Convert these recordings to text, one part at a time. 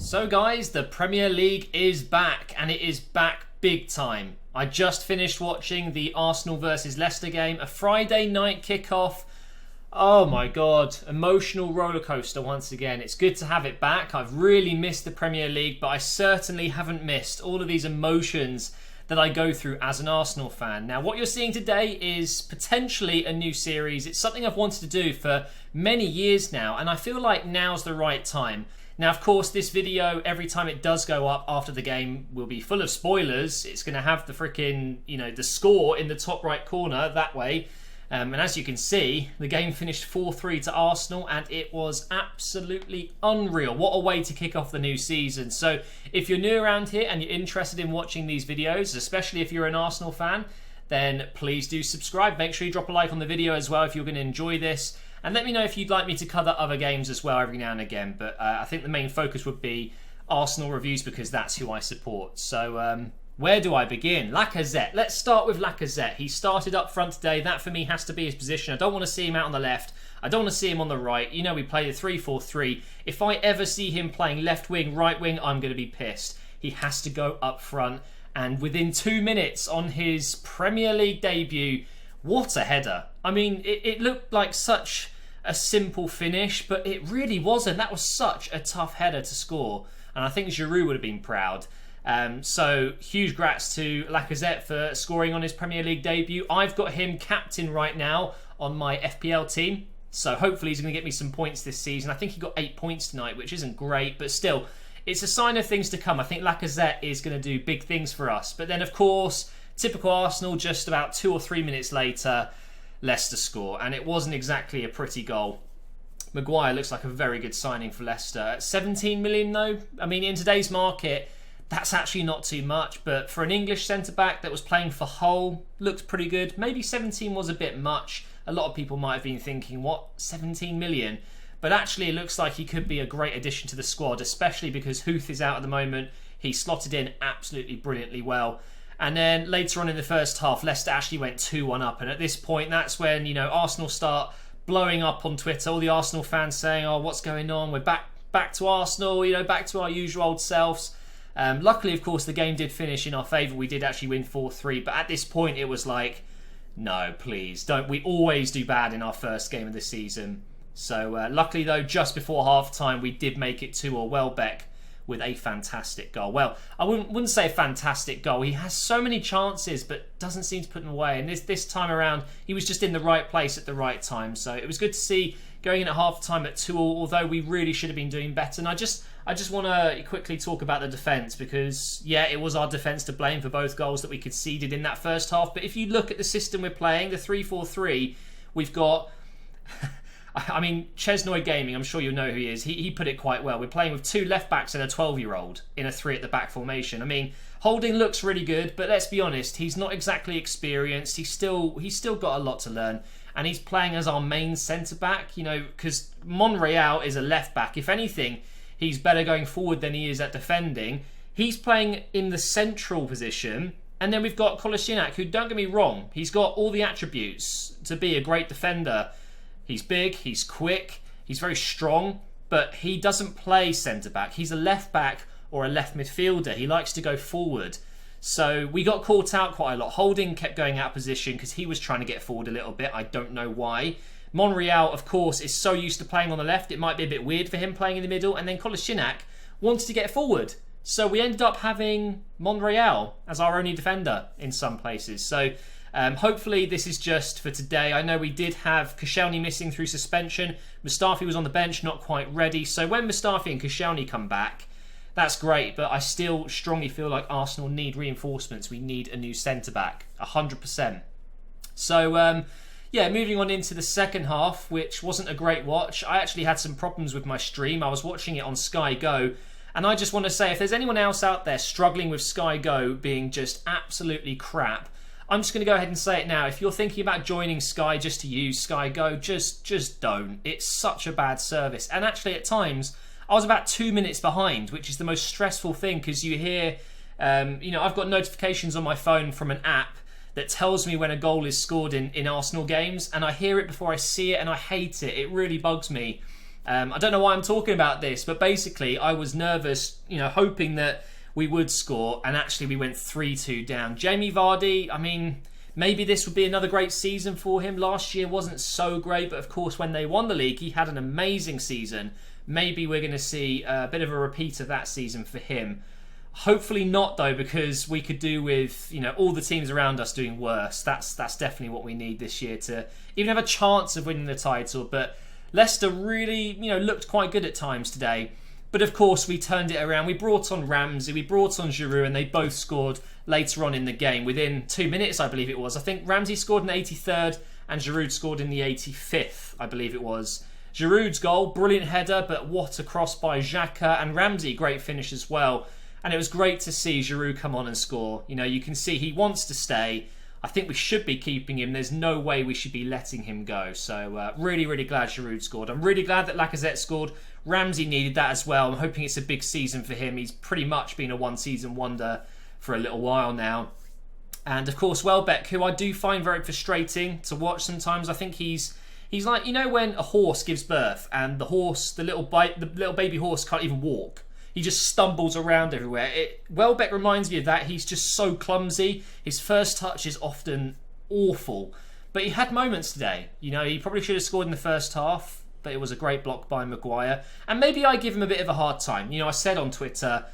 So guys, the Premier League is back, and it is back big time. I just finished watching the Arsenal versus Leicester game, a Friday night kickoff. Oh my god, emotional rollercoaster once again. It's good to have it back. I've really missed the Premier League, but I certainly haven't missed all of these emotions that I go through as an Arsenal fan. Now, what you're seeing today is potentially a new series. It's something I've wanted to do for many years now, and I feel like now's the right time. Now, of course, this video, every time it does go up after the game, will be full of spoilers. It's going to have the freaking, the score in the top right corner that way. And as you can see, the game finished 4-3 to Arsenal, and it was absolutely unreal. What a way to kick off the new season. So if you're new around here and you're interested in watching these videos, especially if you're an Arsenal fan, then please do subscribe. Make sure you drop a like on the video as well if you're going to enjoy this. And let me know if you'd like me to cover other games as well every now and again. But I think the main focus would be Arsenal reviews because that's who I support. So where do I begin? Lacazette. Let's start with Lacazette. He started up front today. That for me has to be his position. I don't want to see him out on the left. I don't want to see him on the right. You know, we play the 3-4-3. If I ever see him playing left wing, right wing, I'm going to be pissed. He has to go up front. And within 2 minutes on his Premier League debut, what a header. I mean, it looked like such a simple finish, but it really wasn't. That was such a tough header to score. And I think Giroud would have been proud. So huge grats to Lacazette for scoring on his Premier League debut. I've got him captain right now on my FPL team. So hopefully he's going to get me some points this season. I think he got 8 points tonight, which isn't great, but still, it's a sign of things to come. I think Lacazette is going to do big things for us. But then, of course, typical Arsenal, just about 2 or 3 minutes later, Leicester score. And it wasn't exactly a pretty goal. Maguire looks like a very good signing for Leicester. At 17 million though, I mean, in today's market, that's actually not too much. But for an English centre-back that was playing for Hull, looked pretty good. Maybe 17 was a bit much. A lot of people might have been thinking, what, 17 million? But actually, it looks like he could be a great addition to the squad, especially because Huth is out at the moment. He slotted in absolutely brilliantly well. And then later on in the first half, Leicester actually went 2-1 up. And at this point, that's when, Arsenal start blowing up on Twitter. All the Arsenal fans saying, oh, what's going on? We're back to Arsenal, back to our usual old selves. Luckily, of course, the game did finish in our favour. We did actually win 4-3. But at this point, it was like, no, please, don't. We always do bad in our first game of the season. So luckily, though, just before half-time, we did make it 2-2. Welbeck with a fantastic goal. Well, I wouldn't say a fantastic goal. He has so many chances, but doesn't seem to put them away. And this time around, he was just in the right place at the right time. So it was good to see going in at half-time at 2-2, although we really should have been doing better. And I just want to quickly talk about the defence because, yeah, it was our defence to blame for both goals that we conceded in that first half. But if you look at the system we're playing, the 3-4-3, we've got... I mean, Chesnoy Gaming, I'm sure you know who he is. He put it quite well. We're playing with 2 left-backs and a 12-year-old in a 3 at the back formation. I mean, Holding looks really good, but let's be honest, he's not exactly experienced. He's still got a lot to learn. And he's playing as our main centre-back, because Monreal is a left-back. If anything, he's better going forward than he is at defending. He's playing in the central position. And then we've got Kolasinac, who, don't get me wrong, he's got all the attributes to be a great defender. He's big, he's quick, he's very strong, but he doesn't play centre-back. He's a left-back or a left midfielder. He likes to go forward. So we got caught out quite a lot. Holding kept going out of position because he was trying to get forward a little bit. I don't know why. Monreal, of course, is so used to playing on the left, it might be a bit weird for him playing in the middle. And then Kolasinac wanted to get forward. So we ended up having Monreal as our only defender in some places. So hopefully this is just for today. I know we did have Koscielny missing through suspension. Mustafi was on the bench, not quite ready. So when Mustafi and Koscielny come back, that's great. But I still strongly feel like Arsenal need reinforcements. We need a new centre-back, 100%. So, moving on into the second half, which wasn't a great watch. I actually had some problems with my stream. I was watching it on Sky Go. And I just want to say, if there's anyone else out there struggling with Sky Go being just absolutely crap, I'm just going to go ahead and say it now. If you're thinking about joining Sky just to use Sky Go, just don't. It's such a bad service. And actually, at times, I was about 2 minutes behind, which is the most stressful thing because you hear, I've got notifications on my phone from an app that tells me when a goal is scored in Arsenal games, and I hear it before I see it, and I hate it. It really bugs me. I don't know why I'm talking about this, but basically I was nervous, hoping that we would score, and actually we went 3-2 down. Jamie Vardy, I mean, maybe this would be another great season for him. Last year wasn't so great, but of course when they won the league, he had an amazing season. Maybe we're going to see a bit of a repeat of that season for him. Hopefully not, though, because we could do with all the teams around us doing worse. That's definitely what we need this year to even have a chance of winning the title. But Leicester really looked quite good at times today. But of course we turned it around. We brought on Ramsey, we brought on Giroud, and they both scored later on in the game within 2 minutes, I believe it was. I think Ramsey scored in the 83rd and Giroud scored in the 85th, I believe it was. Giroud's goal, brilliant header, but what a cross by Xhaka, and Ramsey, great finish as well. And it was great to see Giroud come on and score. You can see he wants to stay. I think we should be keeping him. There's no way we should be letting him go. So really, really glad Giroud scored. I'm really glad that Lacazette scored. Ramsey needed that as well. I'm hoping it's a big season for him. He's pretty much been a one-season wonder for a little while now. And of course, Welbeck, who I do find very frustrating to watch sometimes. I think he's like, when a horse gives birth and the little baby horse can't even walk. He just stumbles around everywhere. Welbeck reminds me of that. He's just so clumsy. His first touch is often awful. But he had moments today. He probably should have scored in the first half, but it was a great block by Maguire. And maybe I give him a bit of a hard time. I said on Twitter,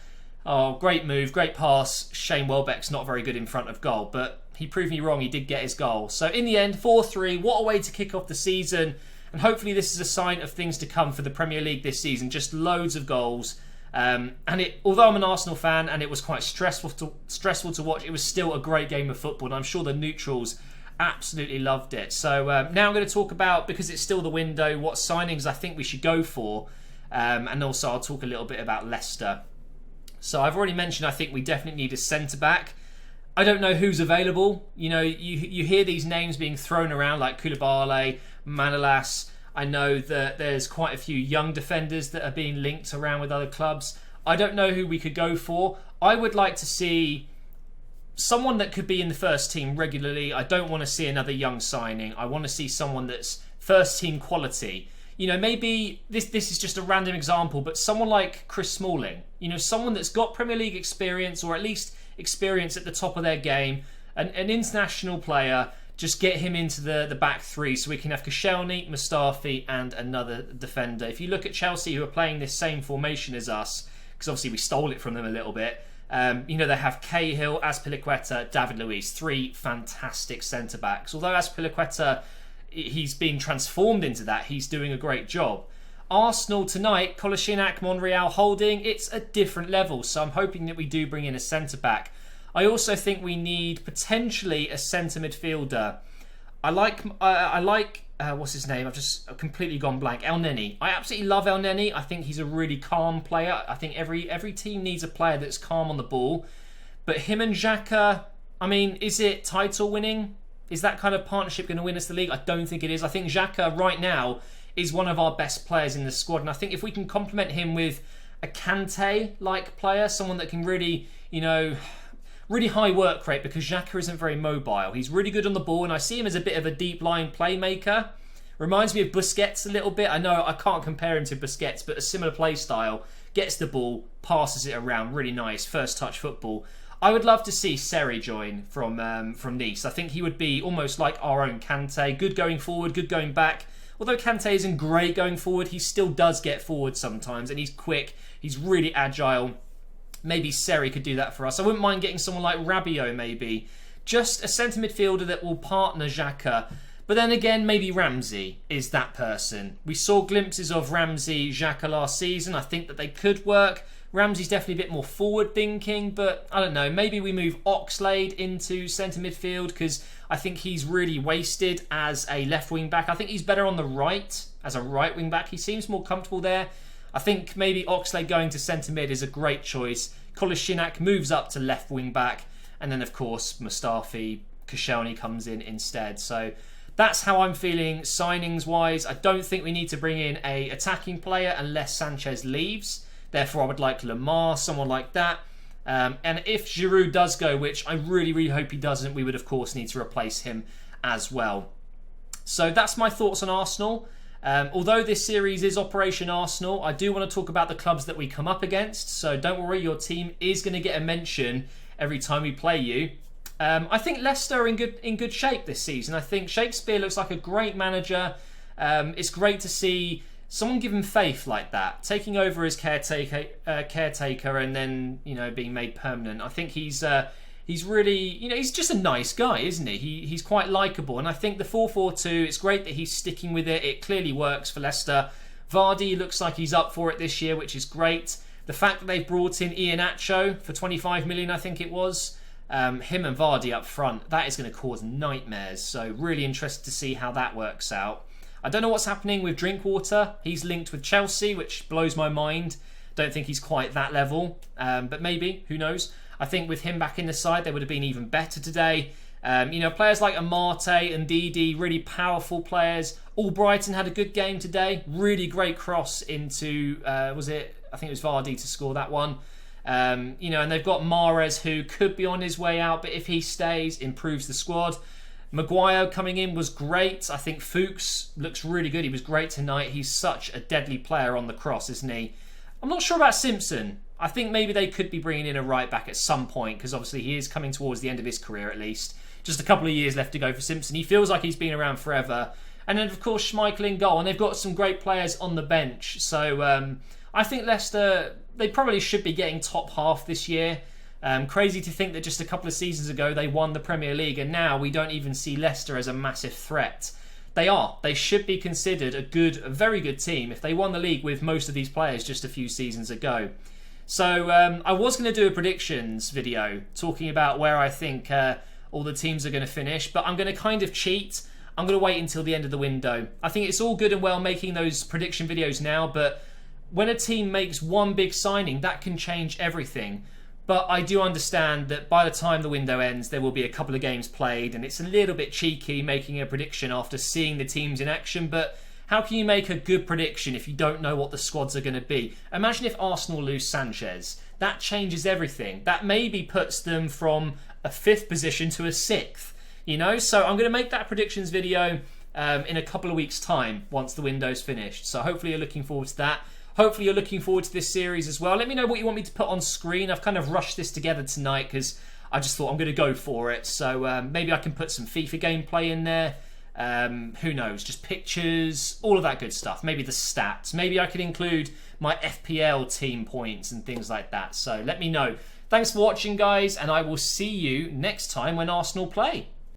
oh, great move, great pass. Shane Welbeck's not very good in front of goal. But he proved me wrong. He did get his goal. So in the end, 4-3. What a way to kick off the season. And hopefully this is a sign of things to come for the Premier League this season. Just loads of goals. Although I'm an Arsenal fan and it was quite stressful to watch, it was still a great game of football, and I'm sure the neutrals absolutely loved it. So now I'm going to talk about, because it's still the window, what signings I think we should go for, and also I'll talk a little bit about Leicester. So I've already mentioned I think we definitely need a centre-back. I don't know who's available. You hear these names being thrown around like Koulibaly, Manolas. I know that there's quite a few young defenders that are being linked around with other clubs. I don't know who we could go for. I would like to see someone that could be in the first team regularly. I don't want to see another young signing. I want to see someone that's first team quality. Maybe this is just a random example, but someone like Chris Smalling. Someone that's got Premier League experience, or at least experience at the top of their game, an international player. Just get him into the back three so we can have Koscielny, Mustafi and another defender. If you look at Chelsea, who are playing this same formation as us, because obviously we stole it from them a little bit, they have Cahill, Azpilicueta, David Luiz, 3 fantastic centre-backs. Although Azpilicueta, he's been transformed into that, he's doing a great job. Arsenal tonight, Kolasinac, Monreal, Holding, it's a different level, so I'm hoping that we do bring in a centre-back. I also think we need potentially a centre midfielder. I like what's his name? I've just completely gone blank. El Neni. I absolutely love El Neni. I think he's a really calm player. I think every team needs a player that's calm on the ball. But him and Xhaka, I mean, is it title winning? Is that kind of partnership going to win us the league? I don't think it is. I think Xhaka right now is one of our best players in the squad, and I think if we can complement him with a Kante-like player, someone that can really, really high work rate, because Xhaka isn't very mobile. He's really good on the ball, and I see him as a bit of a deep-lying playmaker. Reminds me of Busquets a little bit. I know I can't compare him to Busquets, but a similar play style. Gets the ball, passes it around, really nice, first-touch football. I would love to see Seri join from Nice. I think he would be almost like our own Kante. Good going forward, good going back. Although Kante isn't great going forward, he still does get forward sometimes, and he's quick, he's really agile. Maybe Seri could do that for us. I wouldn't mind getting someone like Rabiot, maybe. Just a centre midfielder that will partner Xhaka. But then again, maybe Ramsey is that person. We saw glimpses of Ramsey, Xhaka last season. I think that they could work. Ramsey's definitely a bit more forward thinking, but I don't know. Maybe we move Oxlade into centre midfield, because I think he's really wasted as a left wing back. I think he's better on the right as a right wing back. He seems more comfortable there. I think maybe Oxlade going to centre mid is a great choice. Kolasinac moves up to left wing back, and then of course Mustafi, Koscielny comes in instead. So that's how I'm feeling signings wise. I don't think we need to bring in a attacking player unless Sanchez leaves. Therefore I would like Lamar, someone like that. And if Giroud does go, which I really, really hope he doesn't, we would of course need to replace him as well. So that's my thoughts on Arsenal. Although this series is Operation Arsenal, I do want to talk about the clubs that we come up against. So don't worry, your team is going to get a mention every time we play you. I think Leicester are in good shape this season. I think Shakespeare looks like a great manager. It's great to see someone give him faith like that, taking over as caretaker, and then being made permanent. I think he's really he's just a nice guy, isn't he? He's quite likeable, and I think the 4-4-2. It's great that he's sticking with it. It clearly works for Leicester. Vardy looks like he's up for it this year, which is great. The fact that they've brought in Iheanacho for 25 million, I think it was. Him and Vardy up front, that is going to cause nightmares. So really interested to see how that works out. I don't know what's happening with Drinkwater. He's linked with Chelsea, which blows my mind. Don't think he's quite that level, but maybe, who knows. I think with him back in the side, they would have been even better today. Players like Amate and Didi, really powerful players. Albrighton had a good game today. Really great cross into, I think it was Vardy to score that one. And they've got Mahrez, who could be on his way out, but if he stays, improves the squad. Maguire coming in was great. I think Fuchs looks really good. He was great tonight. He's such a deadly player on the cross, isn't he? I'm not sure about Simpson. I think maybe they could be bringing in a right back at some point, because obviously he is coming towards the end of his career at least. Just a couple of years left to go for Simpson. He feels like he's been around forever. And then, of course, Schmeichel in goal. And they've got some great players on the bench. So I think Leicester, they probably should be getting top half this year. Crazy to think that just a couple of seasons ago they won the Premier League, and now we don't even see Leicester as a massive threat. They are. They should be considered a very good team if they won the league with most of these players just a few seasons ago. So I was going to do a predictions video talking about where I think all the teams are going to finish, but I'm going to kind of cheat. I'm going to wait until the end of the window. I think it's all good and well making those prediction videos now, but when a team makes one big signing, that can change everything. But I do understand that by the time the window ends, there will be a couple of games played, and it's a little bit cheeky making a prediction after seeing the teams in action. But how can you make a good prediction if you don't know what the squads are going to be? Imagine if Arsenal lose Sanchez. That changes everything. That maybe puts them from a 5th position to a 6th. So I'm going to make that predictions video in a couple of weeks' time once the window's finished. So hopefully you're looking forward to that. Hopefully you're looking forward to this series as well. Let me know what you want me to put on screen. I've kind of rushed this together tonight because I just thought I'm going to go for it. So maybe I can put some FIFA gameplay in there. Who knows? Just pictures, all of that good stuff. Maybe the stats. Maybe I could include my FPL team points and things like that. So let me know. Thanks for watching, guys, and I will see you next time when Arsenal play.